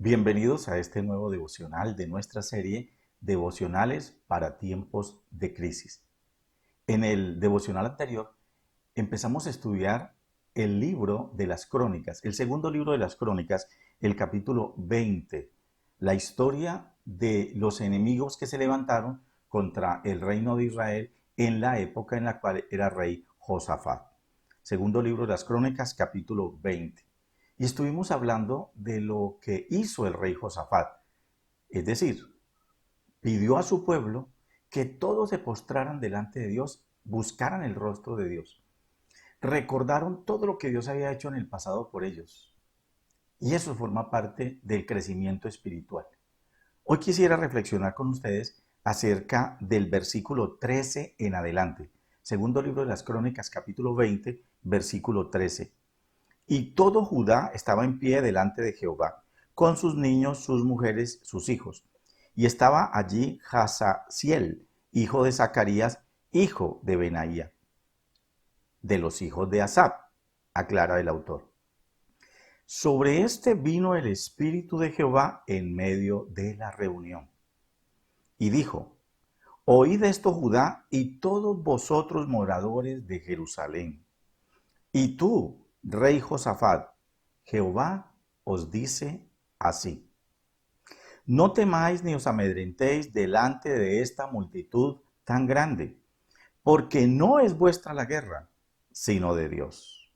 Bienvenidos a este nuevo devocional de nuestra serie Devocionales para tiempos de crisis. En el devocional anterior empezamos a estudiar el libro de las Crónicas, el segundo libro de las Crónicas, el capítulo 20, la historia de los enemigos que se levantaron contra el reino de Israel en la época en la cual era rey Josafat. Segundo libro de las Crónicas, capítulo 20. Y estuvimos hablando de lo que hizo el rey Josafat, es decir, pidió a su pueblo que todos se postraran delante de Dios, buscaran el rostro de Dios. Recordaron todo lo que Dios había hecho en el pasado por ellos. Y eso forma parte del crecimiento espiritual. Hoy quisiera reflexionar con ustedes acerca del versículo 13 en adelante. Segundo libro de las Crónicas, capítulo 20, versículo 13. Y todo Judá estaba en pie delante de Jehová, con sus niños, sus mujeres, sus hijos. Y estaba allí Jazaziel, hijo de Zacarías, hijo de Benaía, de los hijos de Asap, aclara el autor. Sobre este vino el Espíritu de Jehová en medio de la reunión. Y dijo, oíd esto Judá y todos vosotros moradores de Jerusalén. Y tú, rey Josafat, Jehová os dice así: no temáis ni os amedrentéis delante de esta multitud tan grande, porque no es vuestra la guerra, sino de Dios.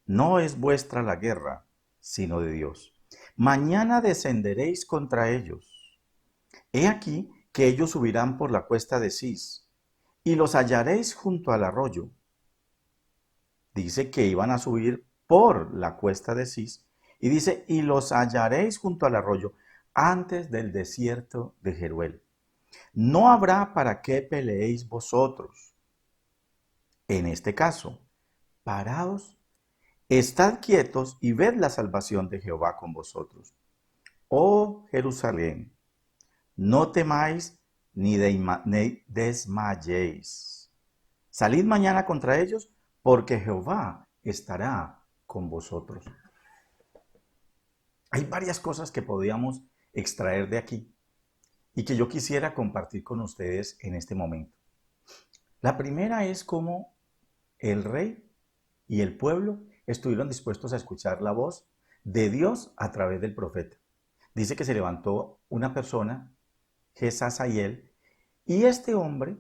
No es vuestra la guerra, sino de Dios. Mañana descenderéis contra ellos. He aquí que ellos subirán por la cuesta de Cis, y los hallaréis junto al arroyo. Dice que iban a subir por la cuesta de Cis, y dice, y los hallaréis junto al arroyo, antes del desierto de Jeruel. No habrá para qué peleéis vosotros. En este caso, paraos, estad quietos y ved la salvación de Jehová con vosotros. Oh Jerusalén, no temáis ni desmayéis. Salid mañana contra ellos, porque Jehová estará con vosotros. Hay varias cosas que podríamos extraer de aquí y que yo quisiera compartir con ustedes en este momento. La primera es cómo el rey y el pueblo estuvieron dispuestos a escuchar la voz de Dios a través del profeta. Dice que se levantó una persona, Jezazael, y este hombre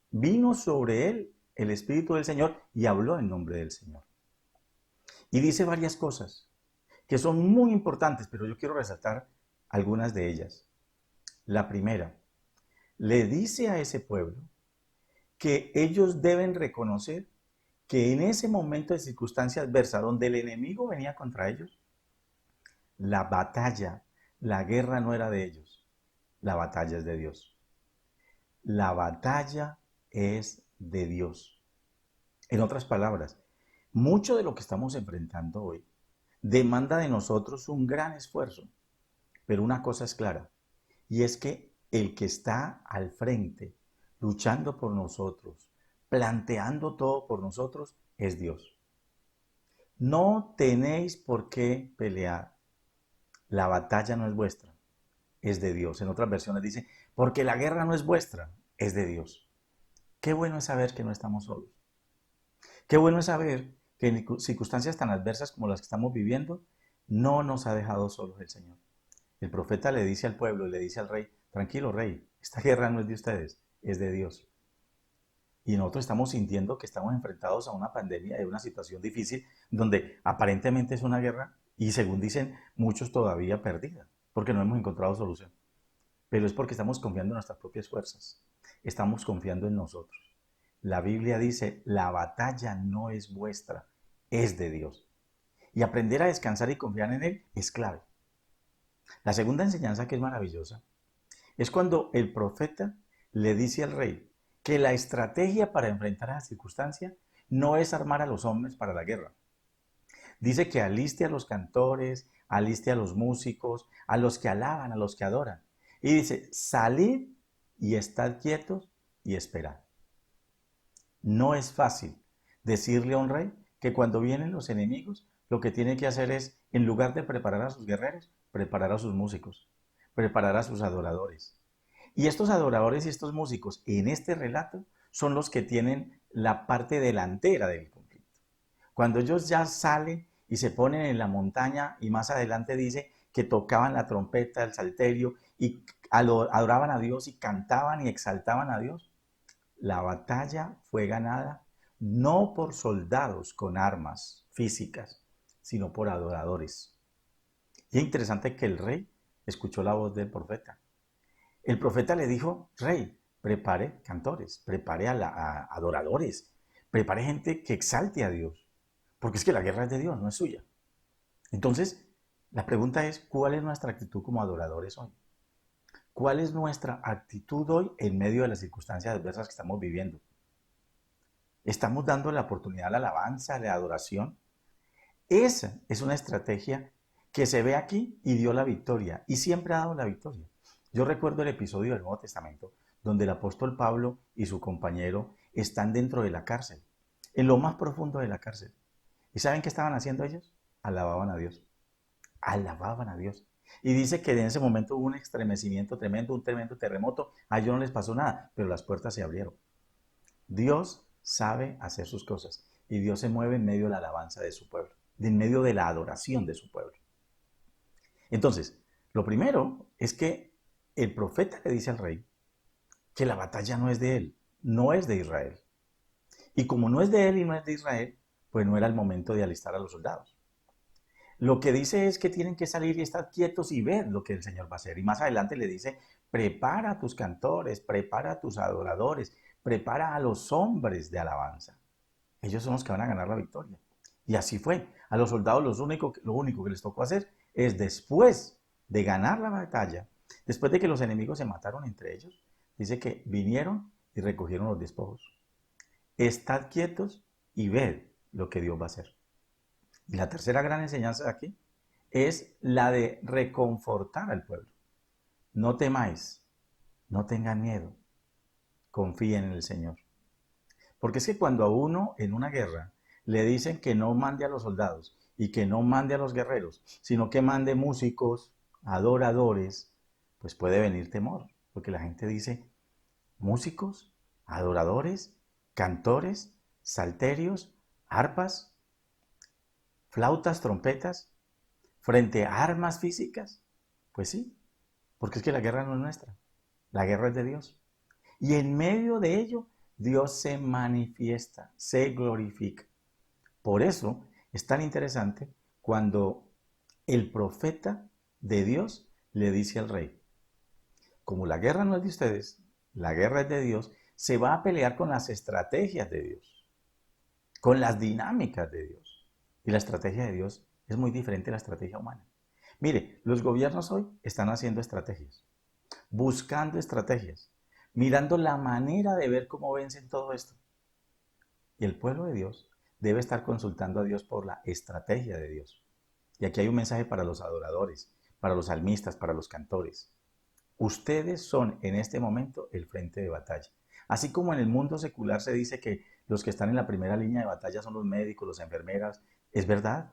vino sobre él el Espíritu del Señor y habló en nombre del Señor. Y dice varias cosas que son muy importantes, pero yo quiero resaltar algunas de ellas. La primera, le dice a ese pueblo que ellos deben reconocer que en ese momento de circunstancia adversa donde el enemigo venía contra ellos, la batalla, la guerra no era de ellos, la batalla es de Dios. La batalla es de Dios. En otras palabras, mucho de lo que estamos enfrentando hoy demanda de nosotros un gran esfuerzo, pero una cosa es clara, y es que el que está al frente, luchando por nosotros, planteando todo por nosotros, es Dios. No tenéis por qué pelear. La batalla no es vuestra, es de Dios. En otras versiones dice, porque la guerra no es vuestra, es de Dios. Qué bueno es saber que no estamos solos. Qué bueno es saber que en circunstancias tan adversas como las que estamos viviendo, no nos ha dejado solos el Señor. El profeta le dice al pueblo, le dice al rey, tranquilo rey, esta guerra no es de ustedes, es de Dios. Y nosotros estamos sintiendo que estamos enfrentados a una pandemia y a una situación difícil donde aparentemente es una guerra y según dicen muchos todavía perdida, porque no hemos encontrado solución. Pero es porque estamos confiando en nuestras propias fuerzas, estamos confiando en nosotros. La Biblia dice, la batalla no es vuestra, es de Dios. Y aprender a descansar y confiar en Él es clave. La segunda enseñanza que es maravillosa es cuando el profeta le dice al rey que la estrategia para enfrentar a la circunstancia no es armar a los hombres para la guerra. Dice que aliste a los cantores, aliste a los músicos, a los que alaban, a los que adoran. Y dice, salid y estad quietos y esperad. No es fácil decirle a un rey que cuando vienen los enemigos, lo que tiene que hacer es, en lugar de preparar a sus guerreros, preparar a sus músicos, preparar a sus adoradores. Y estos adoradores y estos músicos en este relato son los que tienen la parte delantera del conflicto. Cuando ellos ya salen y se ponen en la montaña y más adelante dice que tocaban la trompeta, el salterio y adoraban a Dios y cantaban y exaltaban a Dios, la batalla fue ganada no por soldados con armas físicas, sino por adoradores. Y es interesante que el rey escuchó la voz del profeta. El profeta le dijo, rey, prepare cantores, prepare a adoradores, prepare gente que exalte a Dios, porque es que la guerra es de Dios, no es suya. Entonces, la pregunta es, ¿cuál es nuestra actitud como adoradores hoy? ¿Cuál es nuestra actitud hoy en medio de las circunstancias adversas que estamos viviendo? ¿Estamos dando la oportunidad a la alabanza, a la adoración? Esa es una estrategia que se ve aquí y dio la victoria, y siempre ha dado la victoria. Yo recuerdo el episodio del Nuevo Testamento donde el apóstol Pablo y su compañero están dentro de la cárcel, en lo más profundo de la cárcel. ¿Y saben qué estaban haciendo ellos? Alababan a Dios. Alababan a Dios. Y dice que en ese momento hubo un estremecimiento tremendo, un tremendo terremoto. A ellos no les pasó nada, pero las puertas se abrieron. Dios sabe hacer sus cosas y Dios se mueve en medio de la alabanza de su pueblo, en medio de la adoración de su pueblo. Entonces, lo primero es que el profeta le dice al rey que la batalla no es de él, no es de Israel. Y como no es de él y no es de Israel, pues no era el momento de alistar a los soldados. Lo que dice es que tienen que salir y estar quietos y ver lo que el Señor va a hacer. Y más adelante le dice, prepara a tus cantores, prepara a tus adoradores, prepara a los hombres de alabanza. Ellos son los que van a ganar la victoria. Y así fue. A los soldados lo único que les tocó hacer es después de ganar la batalla, después de que los enemigos se mataron entre ellos, dice que vinieron y recogieron los despojos. Estad quietos y ved lo que Dios va a hacer. Y la tercera gran enseñanza de aquí es la de reconfortar al pueblo. No temáis, no tengan miedo, confíen en el Señor. Porque es que cuando a uno en una guerra le dicen que no mande a los soldados y que no mande a los guerreros, sino que mande músicos, adoradores, pues puede venir temor. Porque la gente dice, músicos, adoradores, cantores, salterios, arpas, flautas, trompetas, frente a armas físicas. Pues sí, porque es que la guerra no es nuestra, la guerra es de Dios. Y en medio de ello, Dios se manifiesta, se glorifica. Por eso es tan interesante cuando el profeta de Dios le dice al rey, como la guerra no es de ustedes, la guerra es de Dios, se va a pelear con las estrategias de Dios, con las dinámicas de Dios. Y la estrategia de Dios es muy diferente a la estrategia humana. Mire, los gobiernos hoy están haciendo estrategias, buscando estrategias, mirando la manera de ver cómo vencen todo esto. Y el pueblo de Dios debe estar consultando a Dios por la estrategia de Dios. Y aquí hay un mensaje para los adoradores, para los salmistas, para los cantores. Ustedes son en este momento el frente de batalla. Así como en el mundo secular se dice que los que están en la primera línea de batalla son los médicos, las enfermeras, es verdad.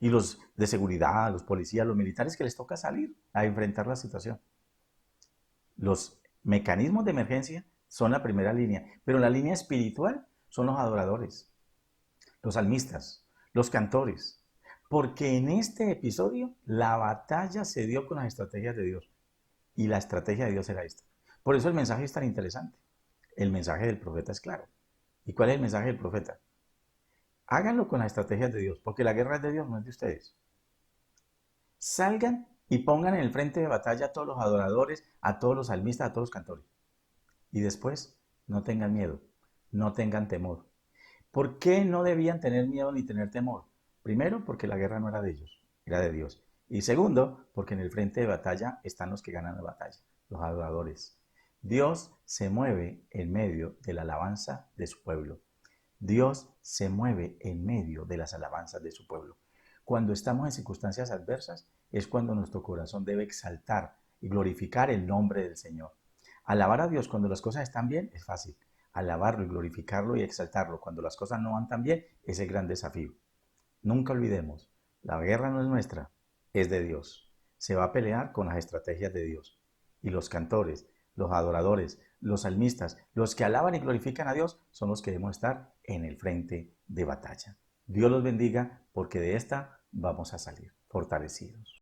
Y los de seguridad, los policías, los militares que les toca salir a enfrentar la situación. Los mecanismos de emergencia son la primera línea, pero la línea espiritual son los adoradores, los salmistas, los cantores. Porque en este episodio la batalla se dio con las estrategias de Dios. Y la estrategia de Dios era esta. Por eso el mensaje es tan interesante. El mensaje del profeta es claro. ¿Y cuál es el mensaje del profeta? Háganlo con las estrategias de Dios, porque la guerra es de Dios, no es de ustedes. Salgan y pongan en el frente de batalla a todos los adoradores, a todos los salmistas, a todos los cantores. Y después, no tengan miedo, no tengan temor. ¿Por qué no debían tener miedo ni tener temor? Primero, porque la guerra no era de ellos, era de Dios. Y segundo, porque en el frente de batalla están los que ganan la batalla, los adoradores. Dios se mueve en medio de la alabanza de su pueblo. Dios se mueve en medio de las alabanzas de su pueblo. Cuando estamos en circunstancias adversas es cuando nuestro corazón debe exaltar y glorificar el nombre del Señor. Alabar a Dios cuando las cosas están bien es fácil. Alabarlo y glorificarlo y exaltarlo cuando las cosas no van tan bien es el gran desafío. Nunca olvidemos, la guerra no es nuestra, es de Dios. se va a pelear con las estrategias de Dios. Y los cantores, los adoradores, los salmistas, los que alaban y glorifican a Dios, son los que debemos estar en el frente de batalla. Dios los bendiga porque de esta vamos a salir fortalecidos.